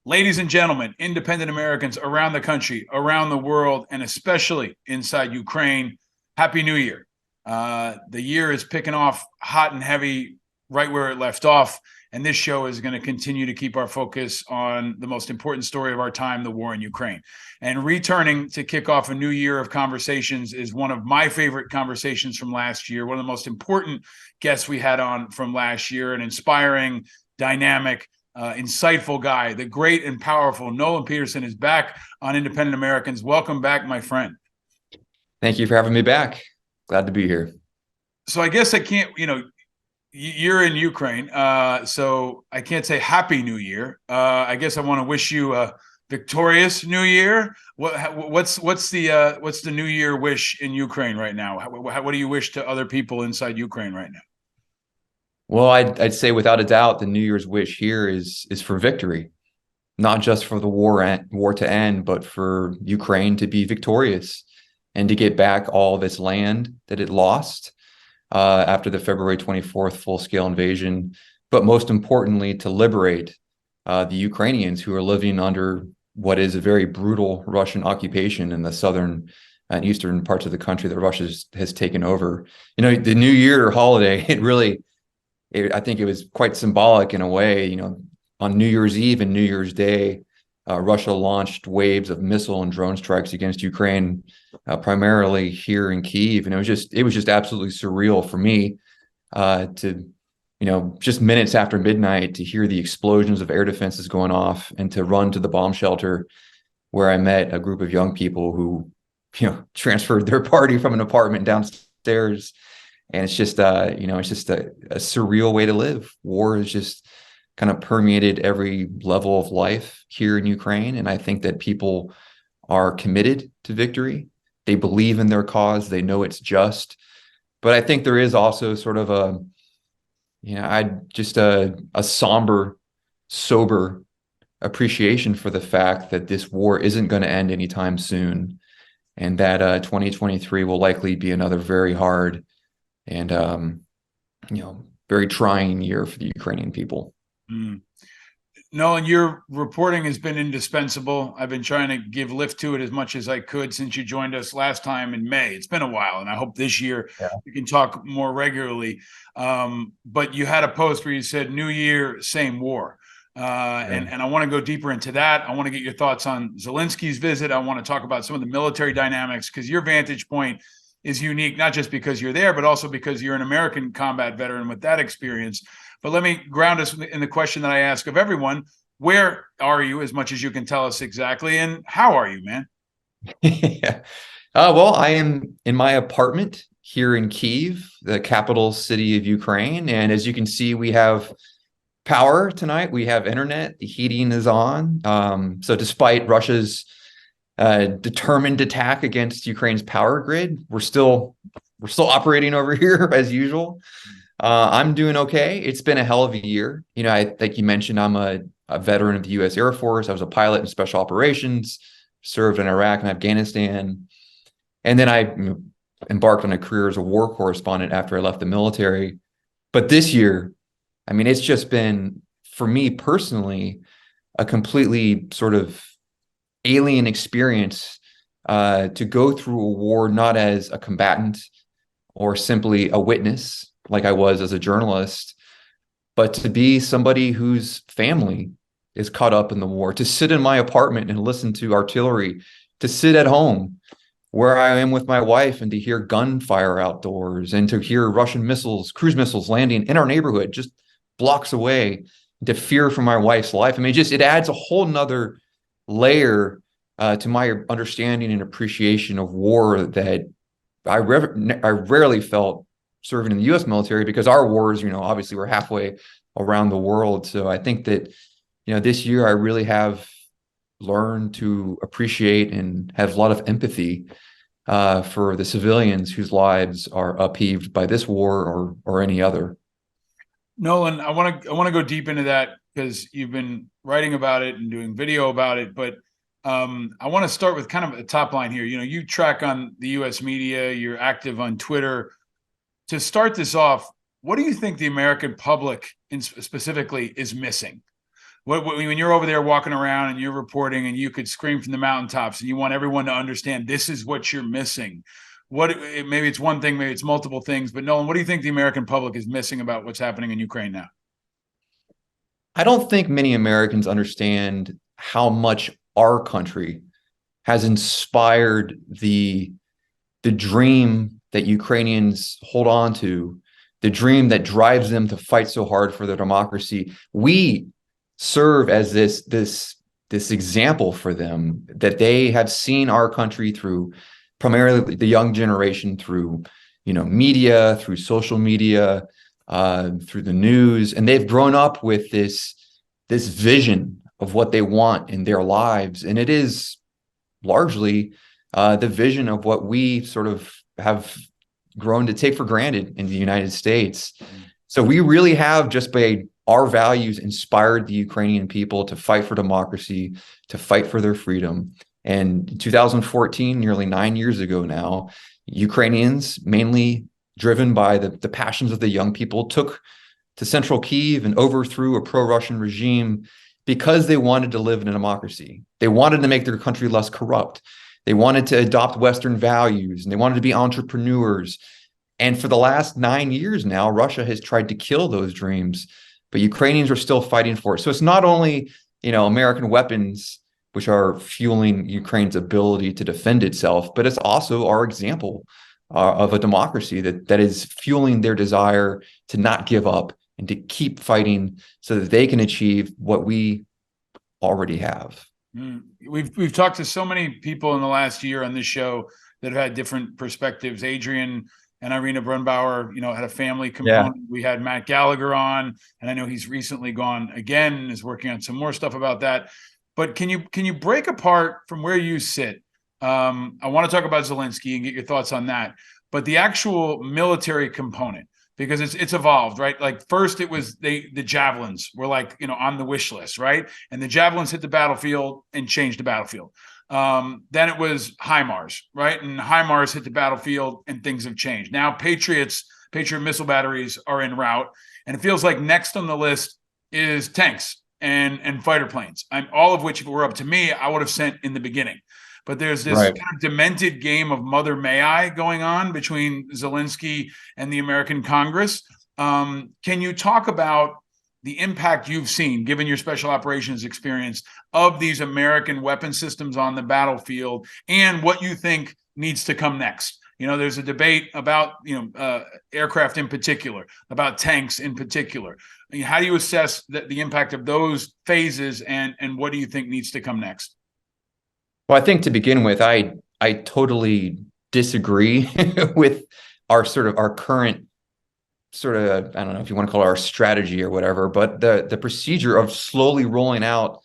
Ladies and gentlemen, independent Americans around the country, around the world, and especially inside Ukraine, Happy New Year. The year is picking off hot and heavy right where it left off. And this show is going to continue to keep our focus on the most important story of our time, the war in Ukraine. And returning to kick off a new year of conversations is one of my favorite conversations from last year, one of the most important guests we had on from last year, an inspiring, dynamic, insightful guy. The great and powerful Nolan Peterson is back on Independent Americans. Welcome back, my friend. Thank you for having me back. Glad to be here. So I guess I can't, you're in Ukraine, so I can't say Happy New Year. I guess I want to wish you a victorious New Year. What's the New Year wish in Ukraine right now? What do you wish to other people inside Ukraine right now? Well, I'd say without a doubt, the New Year's wish here is for victory, not just for the war to end, but for Ukraine to be victorious and to get back all of its land that it lost after the February 24th full-scale invasion, but most importantly, to liberate the Ukrainians who are living under what is a very brutal Russian occupation in the southern and eastern parts of the country that Russia has taken over. The New Year holiday, I think it was quite symbolic in a way. On New Year's Eve and New Year's Day, Russia launched waves of missile and drone strikes against Ukraine, primarily here in Kyiv, and it was just absolutely surreal for me to, just minutes after midnight, to hear the explosions of air defenses going off and to run to the bomb shelter where I met a group of young people who, transferred their party from an apartment downstairs. And it's just, it's just a surreal way to live. War has just kind of permeated every level of life here in Ukraine. And I think that people are committed to victory. They believe in their cause. They know it's just. But I think there is also sort of a somber, sober appreciation for the fact that this war isn't going to end anytime soon. And that 2023 will likely be another very hard and very trying year for the Ukrainian people. Nolan, your reporting has been indispensable. I've been trying to give lift to it as much as I could since you joined us last time in May. It's been a while, and I hope this year we can talk more regularly. But you had a post where you said, New Year, same war. And I want to go deeper into that. I want to get your thoughts on Zelensky's visit. I want to talk about some of the military dynamics, because your vantage point is unique, not just because you're there, but also because you're an American combat veteran with that experience. But let me ground us in the question that I ask of everyone. Where are you, as much as you can tell us exactly, and how are you, man? Yeah. Well, I am in my apartment here in Kyiv, the capital city of Ukraine. And as you can see, we have power tonight. We have internet. The heating is on. So despite Russia's determined attack against Ukraine's power grid, we're still operating over here as usual. I'm doing okay. It's been a hell of a year. Like you mentioned, I'm a veteran of the U.S. Air Force. I was a pilot in special operations, served in Iraq and Afghanistan, and then I embarked on a career as a war correspondent after I left the military. But this year, it's just been, for me personally, a completely sort of alien experience to go through a war not as a combatant or simply a witness like I was as a journalist, but to be somebody whose family is caught up in the war, to sit in my apartment and listen to artillery, to sit at home where I am with my wife and to hear gunfire outdoors and to hear Russian missiles, cruise missiles landing in our neighborhood just blocks away, to fear for my wife's life. It adds a whole nother layer to my understanding and appreciation of war that I rarely felt serving in the U.S. military, because our wars, obviously we're halfway around the world. So I think that, this year I really have learned to appreciate and have a lot of empathy for the civilians whose lives are upheaved by this war or any other. Nolan, I want to go deep into that, because you've been writing about it and doing video about it, but I want to start with kind of a top line here. You track on the U.S. media, you're active on Twitter. To start this off, what do you think the American public specifically is missing When you're over there walking around and you're reporting and you could scream from the mountaintops and you want everyone to understand this is what you're missing. Maybe it's one thing, maybe it's multiple things, but Nolan, what do you think the American public is missing about what's happening in Ukraine now? I don't think many Americans understand how much our country has inspired the dream that Ukrainians hold on to, the dream that drives them to fight so hard for their democracy. We serve as this example for them, that they have seen our country through primarily the young generation, through media, through social media, through the news, and they've grown up with this vision of what they want in their lives, and it is largely the vision of what we sort of have grown to take for granted in the United States. So we really have, just by our values, inspired the Ukrainian people to fight for democracy, to fight for their freedom. And in 2014, nearly 9 years ago now, Ukrainians, mainly driven by the passions of the young people, took to central Kyiv and overthrew a pro-Russian regime because they wanted to live in a democracy. They wanted to make their country less corrupt. They wanted to adopt Western values, and they wanted to be entrepreneurs. And for the last 9 years now, Russia has tried to kill those dreams, but Ukrainians are still fighting for it. So it's not only, American weapons which are fueling Ukraine's ability to defend itself, but it's also our example of a democracy that is fueling their desire to not give up and to keep fighting so that they can achieve what we already have. We've talked to so many people in the last year on this show that have had different perspectives. Adrian and Irina Brunbauer, had a family component. Yeah. We had Matt Gallagher on, and I know he's recently gone again and is working on some more stuff about that. But can you break apart from where you sit? I want to talk about Zelensky and get your thoughts on that. But the actual military component, because it's evolved, right? Like first it was the javelins were on the wish list, right? And the javelins hit the battlefield and changed the battlefield. Then it was HIMARS, right? And HIMARS hit the battlefield and things have changed. Now Patriot missile batteries are en route, and it feels like next on the list is tanks and fighter planes. All of which, if it were up to me, I would have sent in the beginning. But there's this kind of demented game of Mother May I going on between Zelensky and the American Congress. Can you talk about the impact you've seen, given your special operations experience, of these American weapon systems on the battlefield and what you think needs to come next? There's a debate about, aircraft in particular, about tanks in particular. How do you assess the impact of those phases, and what do you think needs to come next? Well, I think to begin with, I totally disagree with our current sort of, I don't know if you want to call it our strategy or whatever, but the procedure of slowly rolling out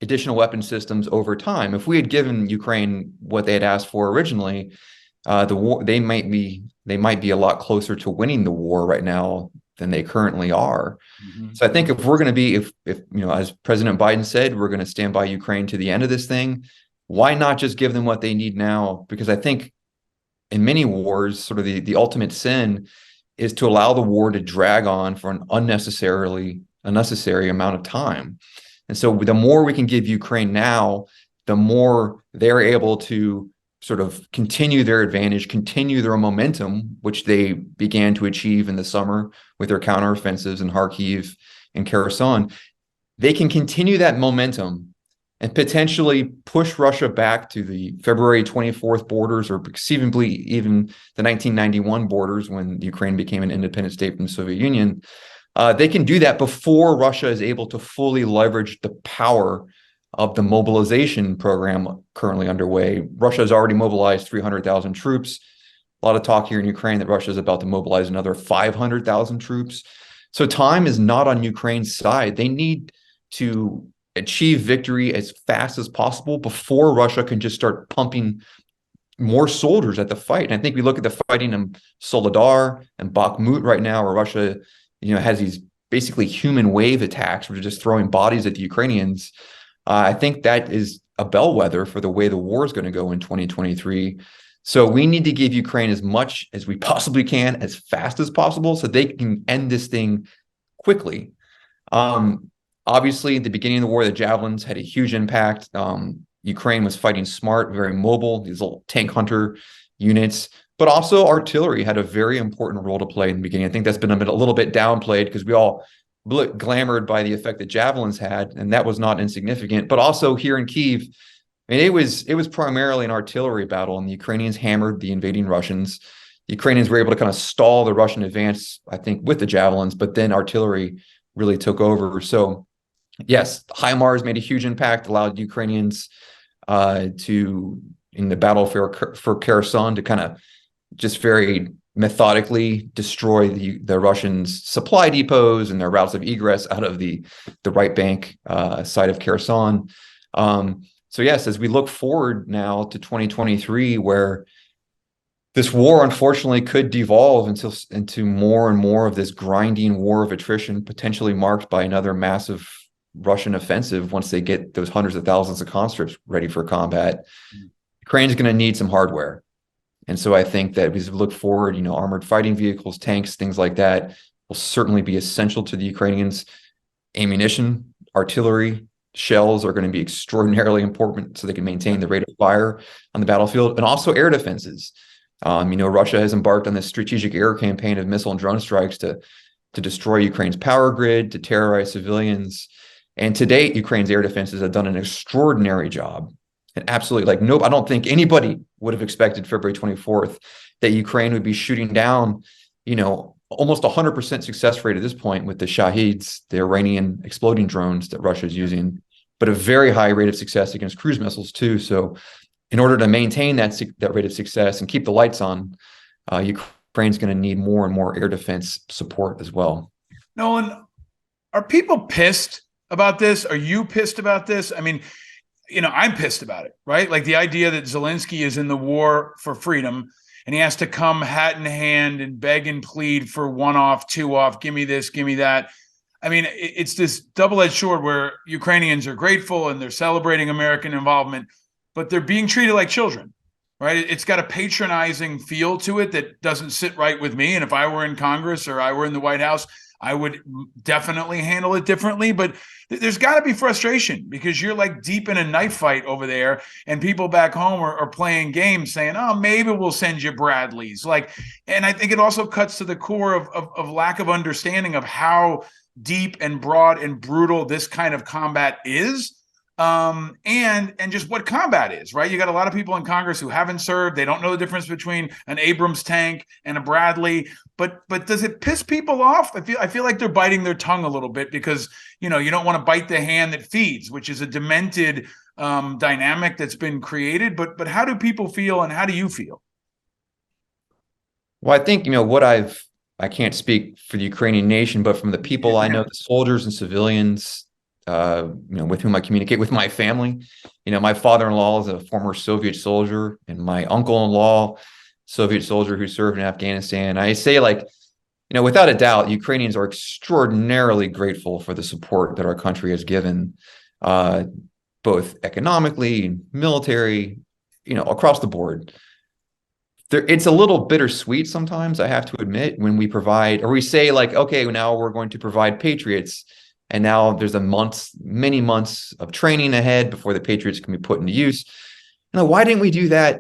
additional weapon systems over time. If we had given Ukraine what they had asked for originally, the war, they might be a lot closer to winning the war right now than they currently are. Mm-hmm. So I think if we're going to be, if as President Biden said, we're going to stand by Ukraine to the end of this thing, why not just give them what they need now? Because I think in many wars, sort of the ultimate sin is to allow the war to drag on for an unnecessary amount of time. And so the more we can give Ukraine now, the more they're able to sort of continue their advantage, continue their momentum, which they began to achieve in the summer with their counteroffensives in Kharkiv and Kherson. They can continue that momentum and potentially push Russia back to the February 24th borders, or conceivably even the 1991 borders when Ukraine became an independent state from the Soviet Union. They can do that before Russia is able to fully leverage the power of the mobilization program currently underway. Russia has already mobilized 300,000 troops. A lot of talk here in Ukraine that Russia is about to mobilize another 500,000 troops. So time is not on Ukraine's side. They need to achieve victory as fast as possible before Russia can just start pumping more soldiers at the fight. And I think we look at the fighting in Soledar and Bakhmut right now, where Russia, has these basically human wave attacks, where they're just throwing bodies at the Ukrainians. I think that is a bellwether for the way the war is going to go in 2023. So we need to give Ukraine as much as we possibly can, as fast as possible, so they can end this thing quickly. Obviously, at the beginning of the war, the javelins had a huge impact. Ukraine was fighting smart, very mobile, these little tank hunter units, but also artillery had a very important role to play in the beginning. I think that's been a little bit downplayed because we all glamored by the effect that javelins had, and that was not insignificant. But also here in Kyiv, I mean, it was primarily an artillery battle, and the Ukrainians hammered the invading Russians. The Ukrainians were able to kind of stall the Russian advance, I think, with the javelins, but then artillery really took over. So yes, HIMARS made a huge impact, allowed Ukrainians in the battle for Kherson to kind of just very methodically destroy the Russians' supply depots and their routes of egress out of the right bank side of Kherson. So yes, as we look forward now to 2023, where this war unfortunately could devolve into more and more of this grinding war of attrition, potentially marked by another massive Russian offensive once they get those hundreds of thousands of conscripts ready for combat. Ukraine's going to need some hardware. And so I think that as we look forward, armored fighting vehicles, tanks, things like that will certainly be essential to the Ukrainians. Ammunition, artillery, shells are going to be extraordinarily important so they can maintain the rate of fire on the battlefield, and also air defenses. Russia has embarked on this strategic air campaign of missile and drone strikes to destroy Ukraine's power grid, to terrorize civilians. And to date, Ukraine's air defenses have done an extraordinary job. And absolutely, I don't think anybody would have expected February 24th that Ukraine would be shooting down, almost 100% success rate at this point with the Shahids, the Iranian exploding drones that Russia is using, but a very high rate of success against cruise missiles too. So in order to maintain that rate of success and keep the lights on, Ukraine's going to need more and more air defense support as well. Nolan, are people pissed about this? Are you pissed about this? I mean, I'm pissed about it, right? Like the idea that Zelensky is in the war for freedom and he has to come hat in hand and beg and plead for 1 off, 2 off, give me this, give me that. I mean, it's this double-edged sword where Ukrainians are grateful and they're celebrating American involvement, but they're being treated like children, right? It's got a patronizing feel to it that doesn't sit right with me. And if I were in Congress or I were in the White House, I would definitely handle it differently. But there's got to be frustration because you're like deep in a knife fight over there, and people back home are playing games saying, oh, maybe we'll send you Bradleys. And I think it also cuts to the core of lack of understanding of how deep and broad and brutal this kind of combat is. And just what combat is, right? You got a lot of people in Congress who haven't served. They don't know the difference between an Abrams tank and a Bradley. But does it piss people off? I feel like they're biting their tongue a little bit because, you don't want to bite the hand that feeds, which is a demented dynamic that's been created. But how do people feel and how do you feel? Well, I think, I can't speak for the Ukrainian nation, but from the people I know, the soldiers and civilians, with whom I communicate with my family. My father-in-law is a former Soviet soldier, and my uncle-in-law, Soviet soldier who served in Afghanistan. I say, without a doubt, Ukrainians are extraordinarily grateful for the support that our country has given, both economically and military, across the board. It's a little bittersweet sometimes, I have to admit, when we provide, or we say okay, now we're going to provide Patriots. And now there's many months of training ahead before the Patriots can be put into use. Why didn't we do that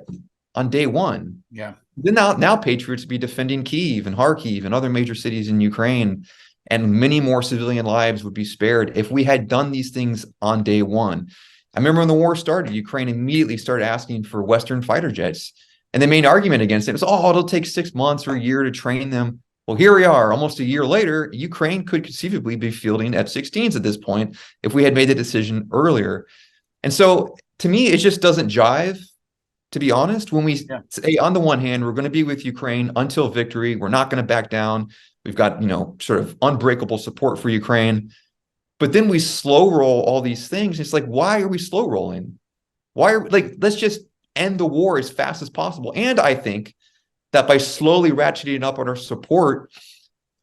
on day one? Yeah. Then now Patriots be defending Kyiv and Kharkiv and other major cities in Ukraine, and many more civilian lives would be spared if we had done these things on day one. I remember when the war started, Ukraine immediately started asking for Western fighter jets. And the main argument against it was, it'll take 6 months or a year to train them. Well, here we are, almost a year later. Ukraine could conceivably be fielding F-16s at this point if we had made the decision earlier. And so, to me, it just doesn't jive, to be honest. When we say, on the one hand, we're going to be with Ukraine until victory, we're not going to back down. We've got, sort of unbreakable support for Ukraine. But then we slow roll all these things. It's like, why are we slow rolling? Let's just end the war as fast as possible. And I think that by slowly ratcheting up on our support,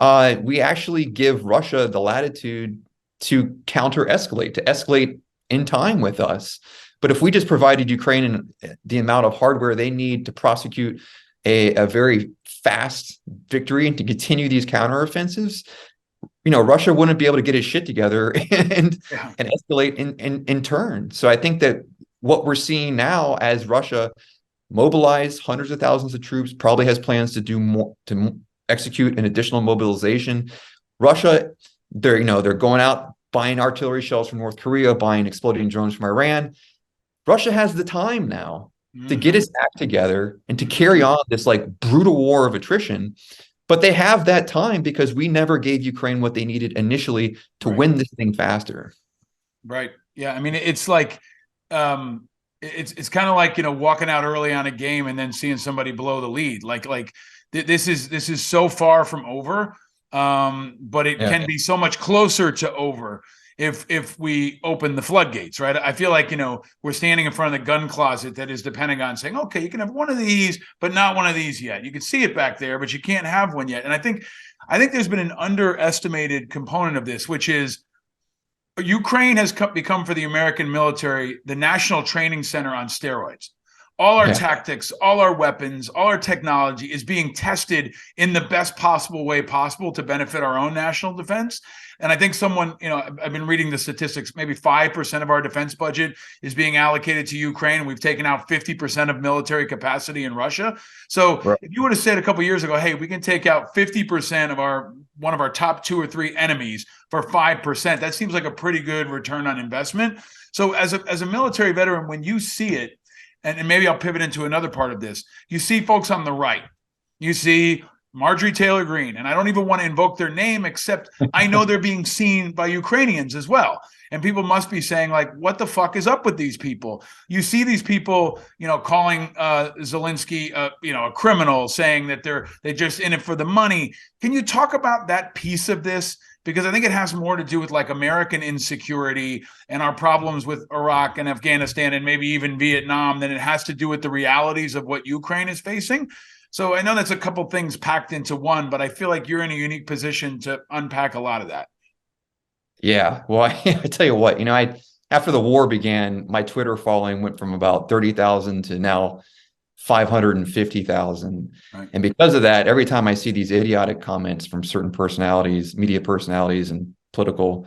we actually give Russia the latitude to counter-escalate, to escalate in time with us. But if we just provided Ukraine the amount of hardware they need to prosecute a very fast victory and to continue these counteroffensives, Russia wouldn't be able to get his shit together and Yeah. escalate in turn. So I think that what we're seeing now, as Russia mobilize hundreds of thousands of troops, probably has plans to do more, to execute an additional mobilization. Russia, they're going out buying artillery shells from North Korea, buying exploding drones from Iran. Russia has the time now to get Hmm. its act together and to carry on this like brutal war of attrition. But they have that time because we never gave Ukraine what they needed initially to Right. win this thing faster. Right. Yeah. I mean, it's like, it's kind of like, walking out early on a game and then seeing somebody blow the lead. This is so far from over. But it Yeah. can be so much closer to over if we open the floodgates, right? I feel like, we're standing in front of the gun closet that is the Pentagon saying, okay, you can have one of these, but not one of these yet. You can see it back there, but you can't have one yet. And I think there's been an underestimated component of this, which is Ukraine has become for the American military the national training center on steroids. All our Yeah. tactics, all our weapons, all our technology is being tested in the best possible way possible to benefit our own national defense. And I think I've been reading the statistics, maybe 5% of our defense budget is being allocated to Ukraine. We've taken out 50% of military capacity in Russia. So Right. if you would have said a couple of years ago, hey, we can take out 50% of one of our top 2 or 3 enemies for 5%, that seems like a pretty good return on investment. So as a military veteran, when you see it, and maybe I'll pivot into another part of this, you see folks on the right. You see Marjorie Taylor Greene, and I don't even want to invoke their name, except I know they're being seen by Ukrainians as well. And people must be saying, like, what the fuck is up with these people? You see these people, calling Zelensky, a criminal, saying that they're just in it for the money. Can you talk about that piece of this? Because I think it has more to do with like American insecurity and our problems with Iraq and Afghanistan and maybe even Vietnam than it has to do with the realities of what Ukraine is facing. So I know that's a couple things packed into one, but I feel like you're in a unique position to unpack a lot of that. Yeah. Well, I tell you what, after the war began, my Twitter following went from about 30,000 to now 550,000. Right. And because of that, every time I see these idiotic comments from certain personalities, media personalities and political,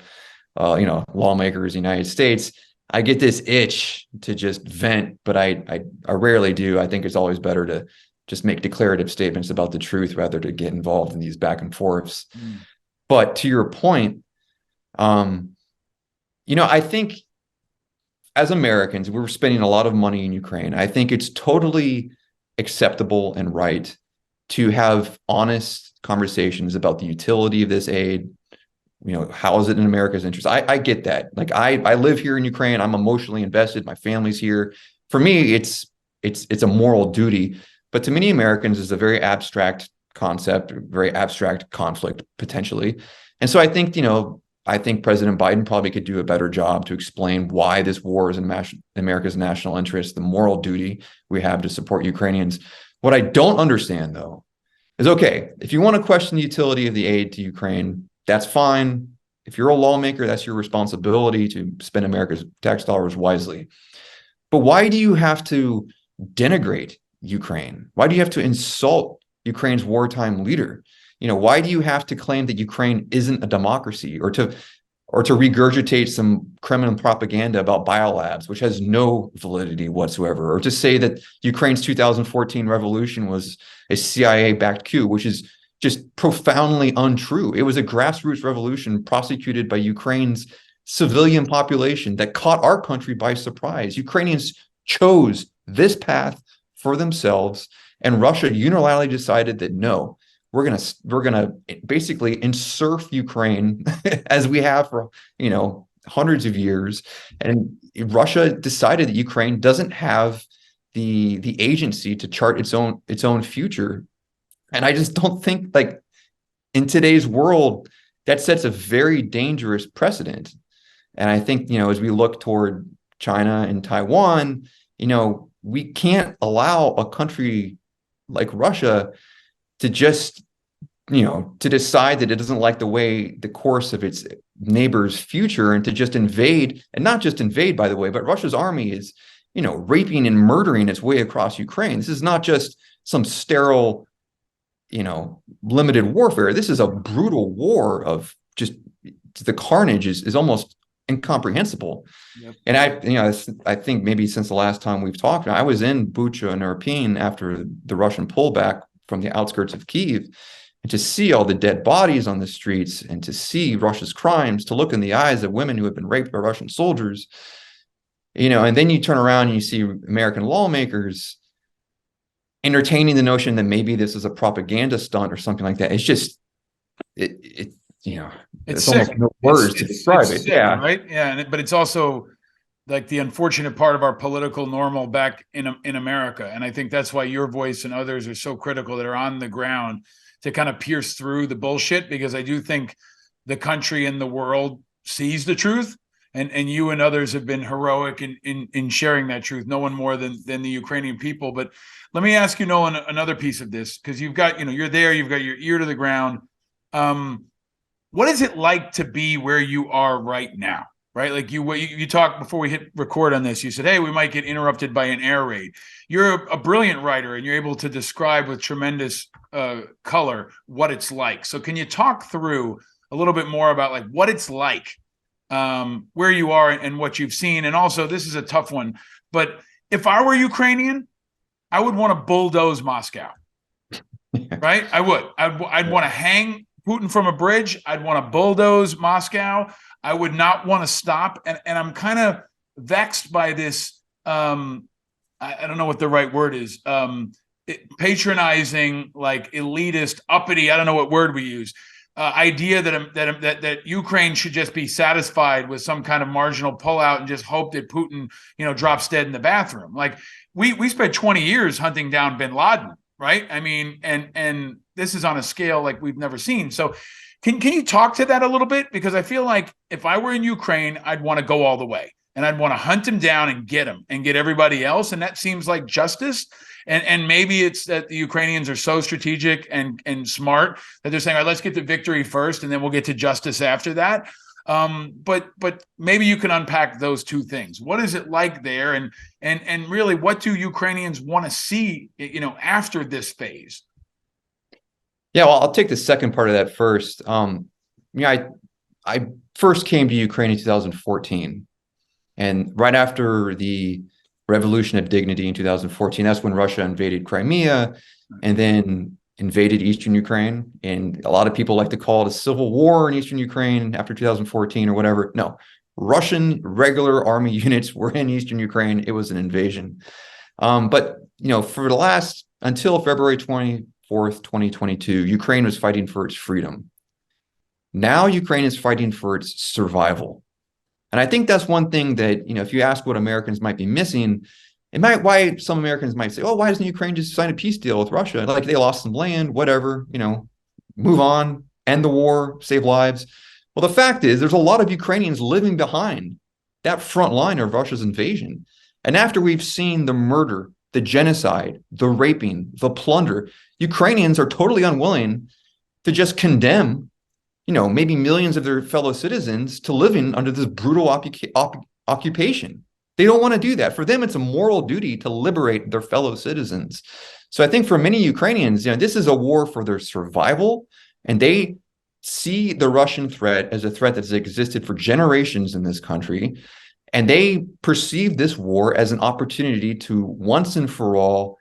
lawmakers in the United States, I get this itch to just vent, but I rarely do. I think it's always better to just make declarative statements about the truth rather to get involved in these back and forths. Mm. But to your point, I think as Americans, we're spending a lot of money in Ukraine. I think it's totally acceptable and right to have honest conversations about the utility of this aid. How is it in America's interest? I get that. Like I live here in Ukraine. I'm emotionally invested. My family's here. For me, it's a moral duty. But to many Americans, it's a very abstract concept, very abstract conflict potentially. And so I think President Biden probably could do a better job to explain why this war is in America's national interest, the moral duty we have to support Ukrainians. What I don't understand, though, is okay, if you want to question the utility of the aid to Ukraine, that's fine. If you're a lawmaker, that's your responsibility to spend America's tax dollars wisely. But why do you have to denigrate Ukraine? Why do you have to insult Ukraine's wartime leader? Why do you have to claim that Ukraine isn't a democracy or to regurgitate some Kremlin propaganda about biolabs, which has no validity whatsoever, or to say that Ukraine's 2014 revolution was a CIA-backed coup, which is just profoundly untrue. It was a grassroots revolution prosecuted by Ukraine's civilian population that caught our country by surprise. Ukrainians chose this path for themselves, and Russia unilaterally decided that no, we're gonna basically enserf Ukraine as we have for hundreds of years. And Russia decided that Ukraine doesn't have the agency to chart its own future. And I just don't think, like, in today's world, that sets a very dangerous precedent. And I think, as we look toward China and Taiwan, we can't allow a country like Russia to just, to decide that it doesn't like the course of its neighbor's future and to just invade, and not just invade, by the way, but Russia's army is, raping and murdering its way across Ukraine. This is not just some sterile, limited warfare. This is a brutal war of just the carnage is almost incomprehensible. Yep. And I think maybe since the last time we've talked, I was in Bucha and Irpin after the Russian pullback from the outskirts of Kyiv, and to see all the dead bodies on the streets and to see Russia's crimes, to look in the eyes of women who have been raped by Russian soldiers, and then you turn around and you see American lawmakers entertaining the notion that maybe this is a propaganda stunt or something like that. It's just, it's It's almost sick. no words to It's describe it. sick, Yeah. right? Yeah, but it's also like the unfortunate part of our political normal back in America, and I think that's why your voice and others are so critical that are on the ground to kind of pierce through the bullshit, because I do think the country and the world sees the truth, and you and others have been heroic in sharing that truth. No one more than the Ukrainian people. But let me ask you, Nolan, another piece of this, because you've got, you're there, you've got your ear to the ground. What is it like to be where you are right now? Right, like you talked before we hit record on this. You said, "Hey, we might get interrupted by an air raid." You're a brilliant writer, and you're able to describe with tremendous color what it's like. So, can you talk through a little bit more about like what it's like, where you are, and what you've seen? And also, this is a tough one, but if I were Ukrainian, I would want to bulldoze Moscow. Right, I would. I'd want to hang Putin from a bridge. I'd want to bulldoze Moscow. I would not want to stop. And I'm kind of vexed by this. I don't know what the right word is. Patronizing, like elitist, uppity, I don't know what word we use. Idea that Ukraine should just be satisfied with some kind of marginal pullout and just hope that Putin, drops dead in the bathroom. Like we spent 20 years hunting down bin Laden, right? I mean, and this is on a scale like we've never seen. So can you talk to that a little bit? Because I feel like if I were in Ukraine, I'd want to go all the way, and I'd want to hunt him down and get him and get everybody else. And that seems like justice. And maybe it's that the Ukrainians are so strategic and smart that they're saying, all right, let's get the victory first, and then we'll get to justice after that. But maybe you can unpack those two things. What is it like there? And really, what do Ukrainians want to see, after this phase? Yeah, well, I'll take the second part of that first. I first came to Ukraine in 2014, and right after the Revolution of Dignity in 2014, that's when Russia invaded Crimea and then invaded Eastern Ukraine. And a lot of people like to call it a civil war in Eastern Ukraine after 2014 or whatever. No, Russian regular army units were in Eastern Ukraine. It was an invasion. But for the last, until February 24th, 2022, Ukraine was fighting for its freedom. Now Ukraine is fighting for its survival. And I think that's one thing that, if you ask what Americans might be missing, why some Americans might say, oh, why doesn't Ukraine just sign a peace deal with Russia? Like they lost some land, whatever, move on, end the war, save lives. Well, the fact is there's a lot of Ukrainians living behind that front line of Russia's invasion. And after we've seen the murder, the genocide, the raping, the plunder, Ukrainians are totally unwilling to just condemn, maybe millions of their fellow citizens to living under this brutal occupation. They don't want to do that. For them, it's a moral duty to liberate their fellow citizens. So I think for many Ukrainians, this is a war for their survival, and they see the Russian threat as a threat that's existed for generations in this country. And they perceive this war as an opportunity to once and for all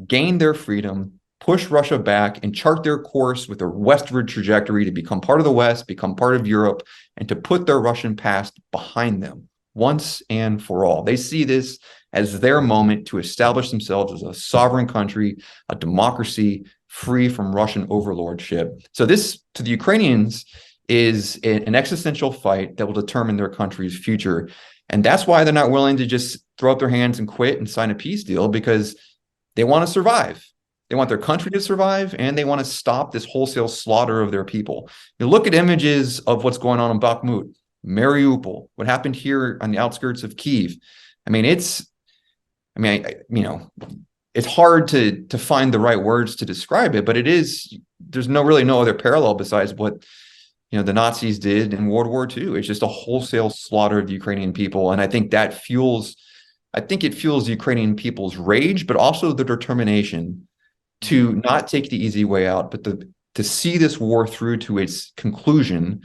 gain their freedom, push Russia back, and chart their course with a westward trajectory to become part of the West, become part of Europe, and to put their Russian past behind them once and for all. They see this as their moment to establish themselves as a sovereign country, a democracy free from Russian overlordship. So this, to the Ukrainians, is an existential fight that will determine their country's future. And that's why they're not willing to just throw up their hands and quit and sign a peace deal, because they want to survive. They want their country to survive, and they want to stop this wholesale slaughter of their people. You look at images of what's going on in Bakhmut, Mariupol, what happened here on the outskirts of Kyiv. It's hard to find the right words to describe it, but there's really no other parallel besides what the Nazis did in World War II. It's just a wholesale slaughter of the Ukrainian people. And I think it fuels the Ukrainian people's rage, but also the determination to not take the easy way out, but to see this war through to its conclusion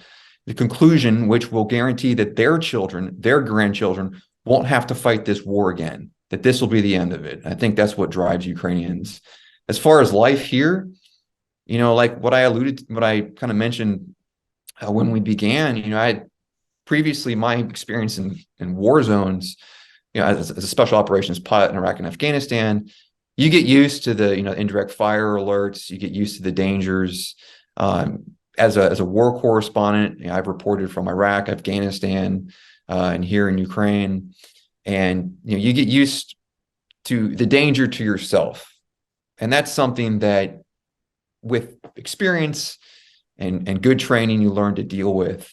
the conclusion, which will guarantee that their children, their grandchildren, won't have to fight this war again, that this will be the end of it. I think that's what drives Ukrainians. As far as life here, like what I kind of mentioned when we began, I had previously my experience in war zones, as a special operations pilot in Iraq and Afghanistan. You get used to the, indirect fire alerts, you get used to the dangers. As a war correspondent, I've reported from Iraq, Afghanistan, and here in Ukraine, and you get used to the danger to yourself, and that's something that, with experience and good training, you learn to deal with.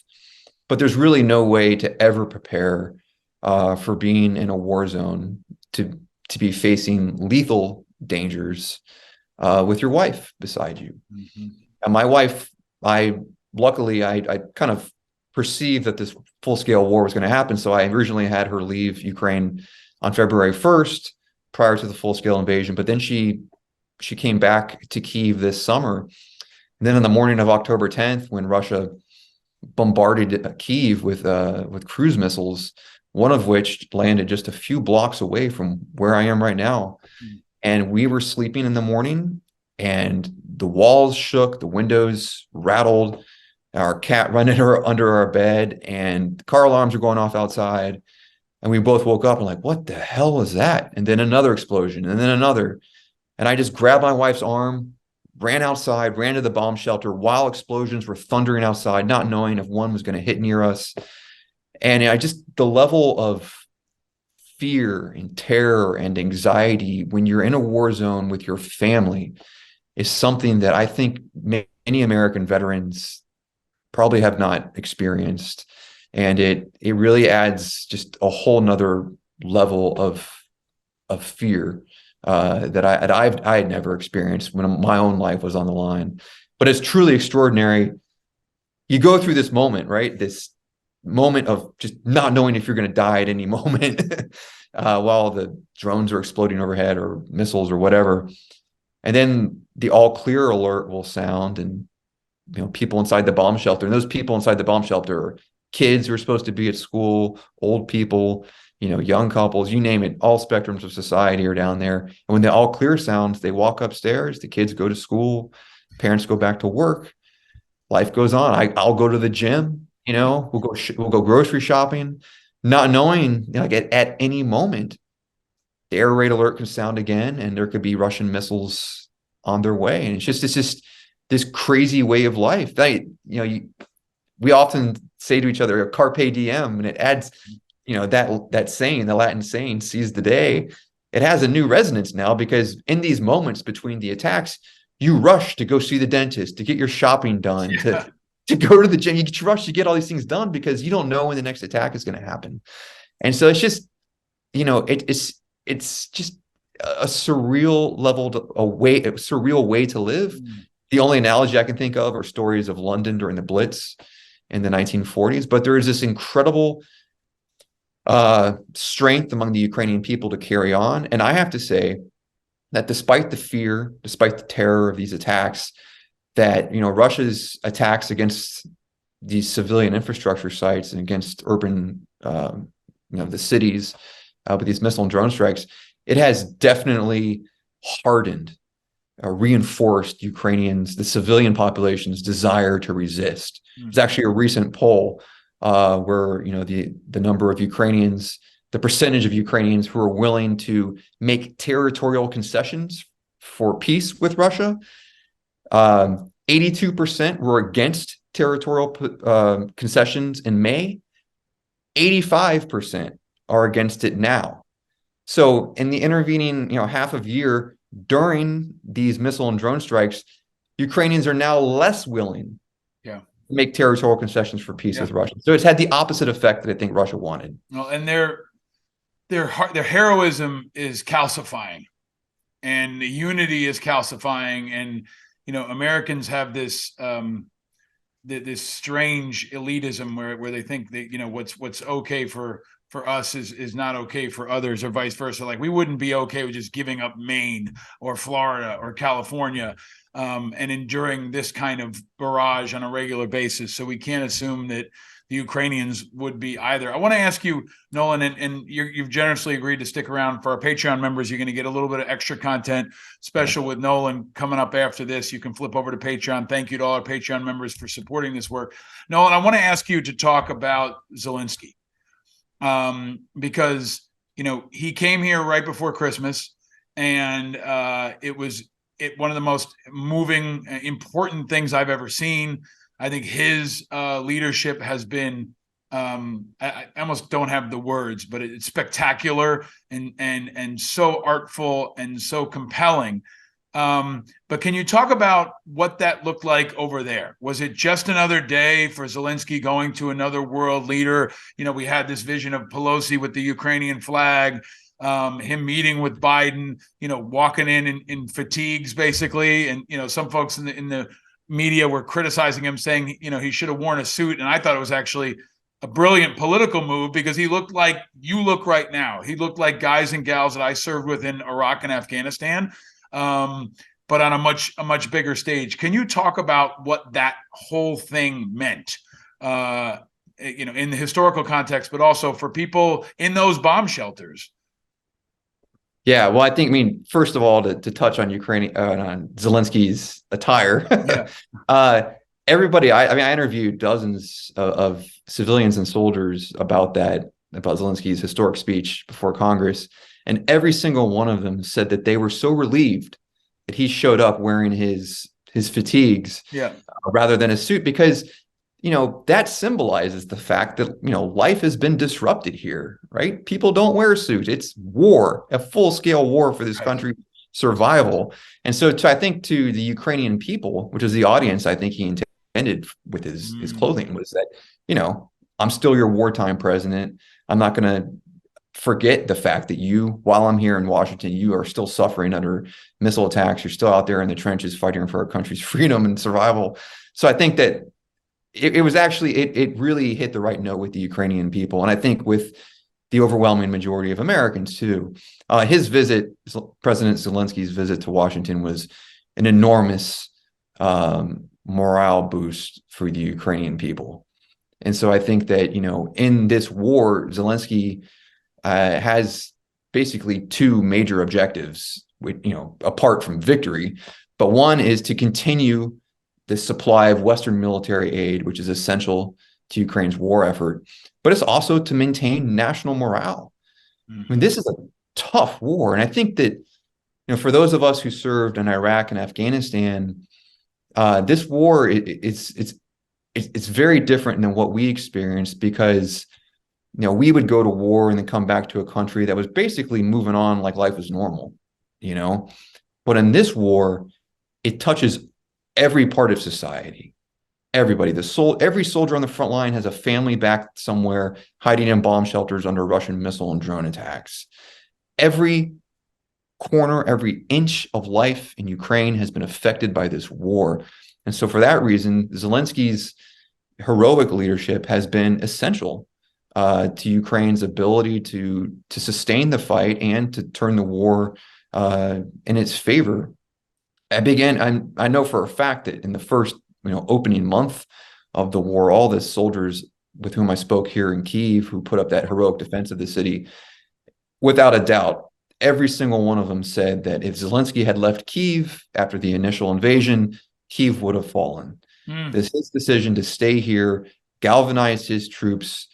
But there's really no way to ever prepare for being in a war zone, to be facing lethal dangers with your wife beside you. Mm-hmm. And my wife, luckily I kind of perceived that this full-scale war was going to happen. So I originally had her leave Ukraine on February 1st, prior to the full-scale invasion. But then she came back to Kyiv this summer. And then on the morning of October 10th, when Russia bombarded Kyiv with cruise missiles, one of which landed just a few blocks away from where I am right now. And we were sleeping in the morning, and the walls shook, the windows rattled, our cat running under our bed, and car alarms were going off outside. And we both woke up and like, what the hell was that? And then another explosion, and then another. And I just grabbed my wife's arm, ran outside, ran to the bomb shelter while explosions were thundering outside, not knowing if one was going to hit near us. And the level of fear and terror and anxiety when you're in a war zone with your family is something that I think many American veterans probably have not experienced. And it really adds just a whole nother level of fear that I had never experienced when my own life was on the line. But it's truly extraordinary. You go through this moment, right? This moment of just not knowing if you're going to die at any moment while the drones are exploding overhead, or missiles or whatever. And then the all clear alert will sound, and people inside the bomb shelter, and those people inside the bomb shelter are kids who are supposed to be at school, old people, young couples, you name it, all spectrums of society are down there. And when the all clear sounds, they walk upstairs, the kids go to school, parents go back to work, life goes on. I'll go to the gym, we'll go grocery shopping, not knowing, like at any moment, the air raid alert can sound again, and there could be Russian missiles on their way. And it's just this crazy way of life that, we often say to each other, carpe diem, and it adds, that saying, the Latin saying, seize the day. It has a new resonance now, because in these moments between the attacks, you rush to go see the dentist, to get your shopping done, to go to the gym. You rush to get all these things done because you don't know when the next attack is going to happen. And so it's just, it's just a surreal surreal way to live. The only analogy I can think of are stories of London during the Blitz in the 1940s. But there is this incredible strength among the Ukrainian people to carry on. And I have to say that despite the fear, despite the terror of these attacks, that Russia's attacks against these civilian infrastructure sites and against urban, the cities with these missile and drone strikes, it has definitely hardened, reinforced Ukrainians, the civilian population's desire to resist. There's actually a recent poll where the number of Ukrainians, the percentage of Ukrainians who are willing to make territorial concessions for peace with Russia, 82% were against territorial concessions in May. 85% are against it now. So in the intervening, half of year during these missile and drone strikes, Ukrainians are now less willing to make territorial concessions for peace with Russia. So it's had the opposite effect that I think Russia wanted. Well, and their heroism is calcifying, and the unity is calcifying, and Americans have this this strange elitism where they think that, what's okay for us is not okay for others, or vice versa. Like, we wouldn't be okay with just giving up Maine or Florida or California, and enduring this kind of barrage on a regular basis. So we can't assume that the Ukrainians would be either. I want to ask you, Nolan, and you've generously agreed to stick around. For our Patreon members, you're going to get a little bit of extra content special with Nolan coming up after this. You can flip over to Patreon. Thank you to all our Patreon members for supporting this work. Nolan, I want to ask you to talk about Zelensky, because he came here right before Christmas, and it was one of the most moving, important things I've ever seen. I think his leadership has been, I almost don't have the words, but it's spectacular and so artful and so compelling. But can you talk about what that looked like over there? Was it just another day for Zelensky going to another world leader? We had this vision of Pelosi with the Ukrainian flag, him meeting with Biden, walking in fatigues, basically. And, some folks in the media were criticizing him, saying, he should have worn a suit. And I thought it was actually a brilliant political move, because he looked like you look right now. He looked like guys and gals that I served with in Iraq and Afghanistan, but on a much bigger stage. Can you talk about what that whole thing meant, in the historical context, but also for people in those bomb shelters? Yeah, well, I first of all, to touch on Ukraine, on Zelensky's attire, Yeah. Everybody, I interviewed dozens of civilians and soldiers about Zelensky's historic speech before Congress, and every single one of them said that they were so relieved that he showed up wearing his fatigues, rather than a suit, because that symbolizes the fact that, life has been disrupted here, right? People don't wear suits. It's war, a full-scale war for this country's survival. And so I think to the Ukrainian people, which is the audience I think he intended with his clothing, was that, I'm still your wartime president. I'm not going to forget the fact that while I'm here in Washington, you are still suffering under missile attacks. You're still out there in the trenches fighting for our country's freedom and survival. So I think that it was actually, it really hit the right note with the Ukrainian people. And I think with the overwhelming majority of Americans too. His visit, President Zelensky's visit to Washington, was an enormous morale boost for the Ukrainian people. And so I think that, in this war, Zelensky has basically two major objectives, apart from victory. But one is to continue the supply of Western military aid, which is essential to Ukraine's war effort, but it's also to maintain national morale. This is a tough war. And I think that, for those of us who served in Iraq and Afghanistan, this war, it's very different than what we experienced, because, we would go to war and then come back to a country that was basically moving on like life was normal, But in this war, it touches every part of society. Everybody, every soldier on the front line has a family back somewhere hiding in bomb shelters under Russian missile and drone attacks. Every corner, every inch of life in Ukraine has been affected by this war. And so for that reason, Zelensky's heroic leadership has been essential to Ukraine's ability to sustain the fight and to turn the war in its favor. I know for a fact that in the first opening month of the war, all the soldiers with whom I spoke here in Kyiv, who put up that heroic defense of the city, without a doubt, every single one of them said that if Zelensky had left Kyiv after the initial invasion, Kyiv would have fallen. His decision to stay here galvanized his troops,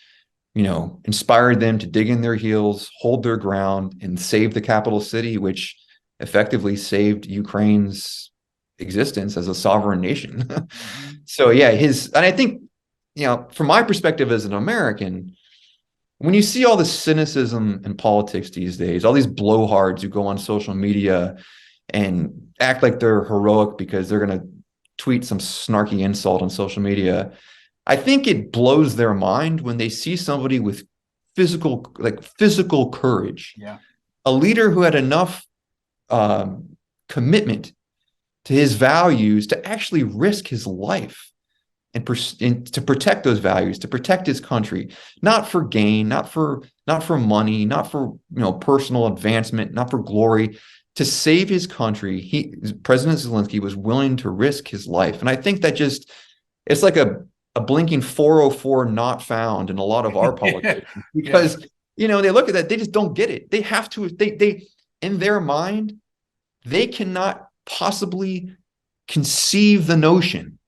inspired them to dig in their heels, hold their ground, and save the capital city, which effectively saved Ukraine's existence as a sovereign nation. So yeah, and I think, from my perspective as an American, when you see all the cynicism in politics these days, all these blowhards who go on social media and act like they're heroic because they're going to tweet some snarky insult on social media, I think it blows their mind when they see somebody with physical courage, a leader who had enough commitment to his values to actually risk his life and to protect those values, to protect his country, not for gain, not for money, not for personal advancement, not for glory, to save his country. President Zelensky was willing to risk his life, and I think that just it's like a blinking 404 not found in a lot of our Yeah. politicians Yeah. because they look at that, they just don't get it. They have to they in their mind they cannot possibly conceive the notion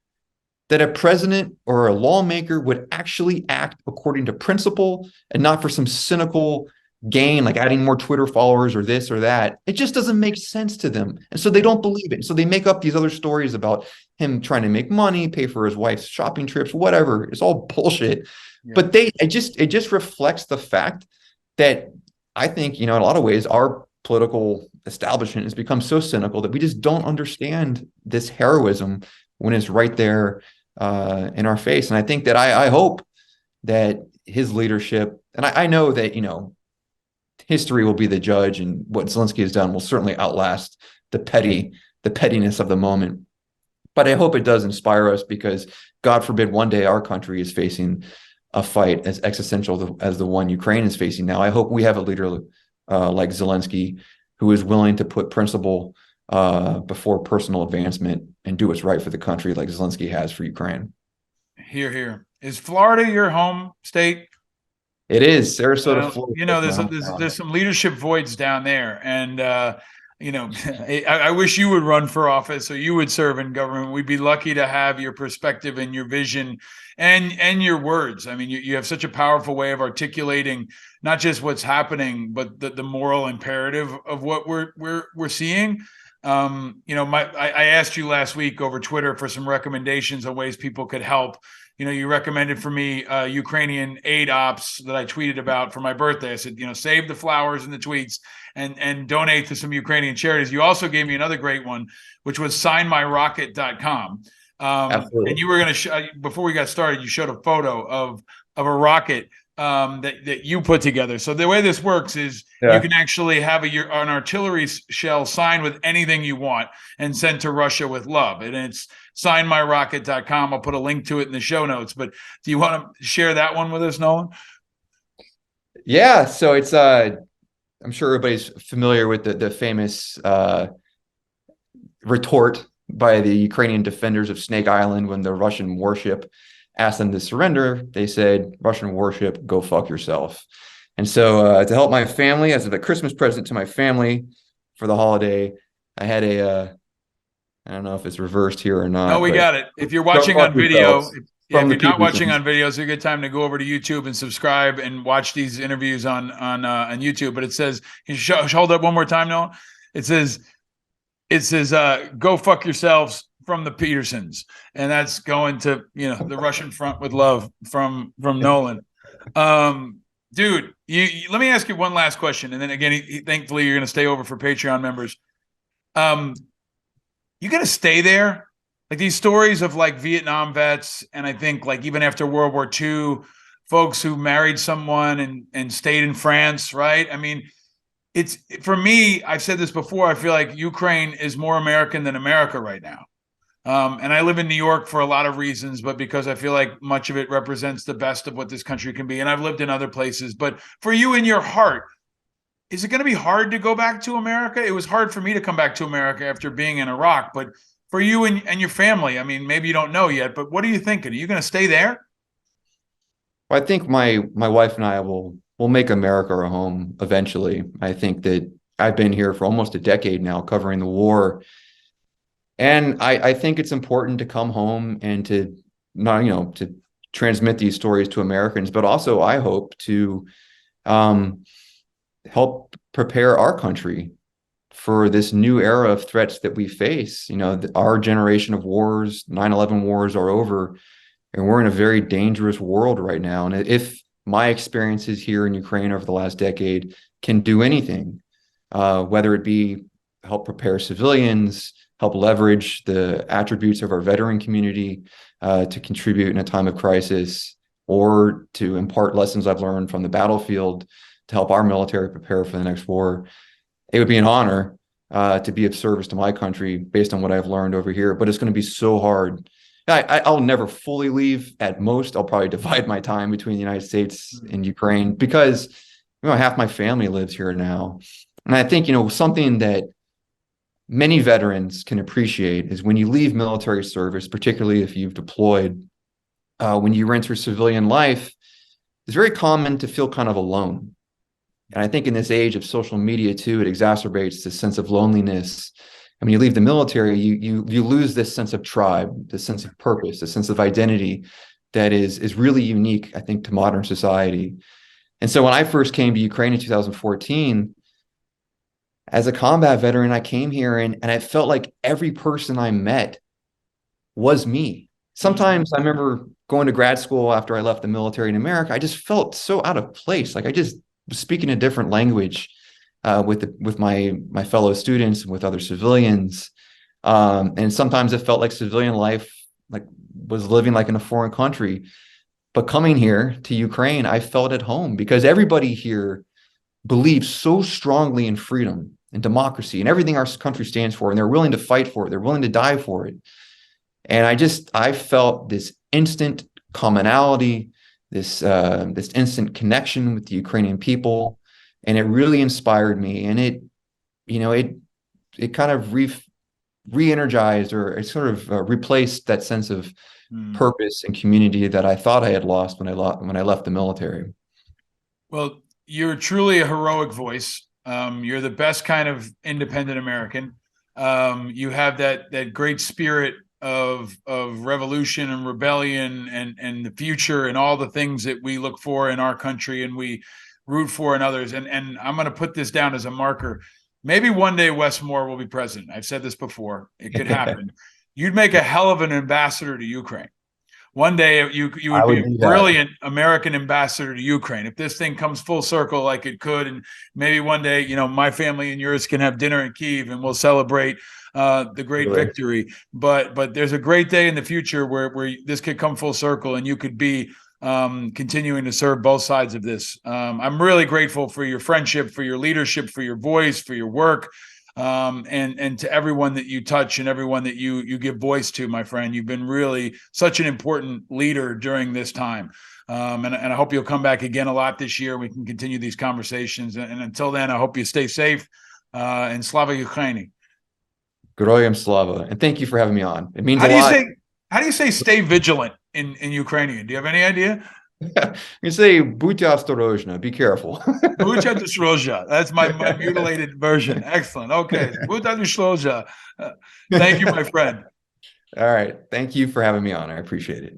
that a president or a lawmaker would actually act according to principle and not for some cynical gain, like adding more Twitter followers or this or that. It just doesn't make sense to them. And so they don't believe it. So they make up these other stories about him trying to make money, pay for his wife's shopping trips, whatever. It's all bullshit. Yeah. But it just reflects the fact that I think, in a lot of ways, our political establishment has become so cynical that we just don't understand this heroism when it's right there in our face. And I think that I hope that his leadership, and I know that, history will be the judge, and what Zelensky has done will certainly outlast the pettiness of the moment. But I hope it does inspire us because God forbid one day our country is facing a fight as existential as the one Ukraine is facing now. I hope we have a leader like Zelensky who is willing to put principle before personal advancement and do what's right for the country like Zelensky has for Ukraine. Here, here. Is Florida your home state? It is Sarasota, Florida. There's some leadership voids down there, and I wish you would run for office or you would serve in government. We'd be lucky to have your perspective and your vision and your words. I mean, you have such a powerful way of articulating not just what's happening, but the moral imperative of what we're seeing. I asked you last week over Twitter for some recommendations on ways people could help. You recommended for me Ukrainian aid ops that I tweeted about for my birthday. I said, save the flowers and the tweets and donate to some Ukrainian charities. You also gave me another great one, which was signmyrocket.com. And you were going to before we got started, you showed a photo of a rocket that you put together. So the way this works is you can actually have an artillery shell signed with anything you want and sent to Russia with love. And it's signmyrocket.com. I'll put a link to it in the show notes. But do you want to share that one with us, Nolan? Yeah. So it's I'm sure everybody's familiar with the famous retort by the Ukrainian defenders of Snake Island when the Russian warship asked them to surrender. They said, Russian warship, go fuck yourself. And so to help my family, as a Christmas present to my family for the holiday, I had I don't know if it's reversed here or not. No, we got it. If you're watching on video, if you're not watching on video, it's a good time to go over to YouTube and subscribe and watch these interviews on YouTube. But it says, can you hold up one more time, Noah? It says, go fuck yourselves from the Petersons, and that's going to the Russian front with love from Nolan. Dude, let me ask you one last question, and then again, thankfully you're going to stay over for Patreon members. You got to stay there, like these stories of like Vietnam vets, and I think like even after World War II, folks who married someone and stayed in France, right? I mean, it's for me. I've said this before. I feel like Ukraine is more American than America right now. And I live in New York for a lot of reasons, but because I feel like much of it represents the best of what this country can be. And I've lived in other places. But for you in your heart, is it going to be hard to go back to America? It was hard for me to come back to America after being in Iraq. But for you and your family, I mean, maybe you don't know yet, but what are you thinking? Are you going to stay there? Well, I think my wife and I will make America our home eventually. I think that I've been here for almost a decade now covering the war. And I think it's important to come home and to not, to transmit these stories to Americans, but also I hope to help prepare our country for this new era of threats that we face. Our generation of wars, 9/11 wars are over, and we're in a very dangerous world right now. And if my experiences here in Ukraine over the last decade can do anything, whether it be help prepare civilians, help leverage the attributes of our veteran community to contribute in a time of crisis, or to impart lessons I've learned from the battlefield to help our military prepare for the next war. It would be an honor to be of service to my country based on what I've learned over here, but it's going to be so hard. I'll never fully leave. At most, I'll probably divide my time between the United States and Ukraine because, half my family lives here now. And I think, something that many veterans can appreciate is when you leave military service, particularly if you've deployed, when you enter civilian life, it's very common to feel kind of alone. And I think in this age of social media too, it exacerbates this sense of loneliness. And when you leave the military, you lose this sense of tribe, this sense of purpose, this sense of identity that is really unique, I think, to modern society. And so when I first came to Ukraine in 2014, as a combat veteran, I came here and I felt like every person I met was me. Sometimes I remember going to grad school after I left the military in America, I just felt so out of place. Like I just was speaking a different language with my fellow students and with other civilians. And sometimes it felt like civilian life like was living like in a foreign country. But coming here to Ukraine, I felt at home because everybody here believes so strongly in freedom and democracy and everything our country stands for, and they're willing to fight for it. They're willing to die for it. And I felt this instant commonality, this instant connection with the Ukrainian people, and it really inspired me. And it kind of re-energized, or it sort of replaced that sense of purpose and community that I thought I had lost when I left the military. Well, you're truly a heroic voice. You're the best kind of independent American. You have that great spirit of revolution and rebellion and the future and all the things that we look for in our country and we root for in others. And I'm going to put this down as a marker. Maybe one day Wes Moore will be president. I've said this before. It could happen. You'd make a hell of an ambassador to Ukraine. One day you would be a brilliant American ambassador to Ukraine. If this thing comes full circle like it could, and maybe one day, my family and yours can have dinner in Kyiv and we'll celebrate the great victory. But there's a great day in the future where this could come full circle and you could be continuing to serve both sides of this. I'm really grateful for your friendship, for your leadership, for your voice, for your work. And to everyone that you touch and everyone that you give voice to, my friend. You've been really such an important leader during this time. And I hope you'll come back again a lot this year. We can continue these conversations. And until then, I hope you stay safe. And Slava Ukraini. Geroyam Slava. And thank you for having me on. It means a lot. How do you say stay vigilant in Ukrainian? Do you have any idea? You say "Будьте осторожны," be careful. Будьте осторожны. That's my mutilated version. Excellent. Okay. Будьте осторожны. Thank you, my friend. All right. Thank you for having me on. I appreciate it.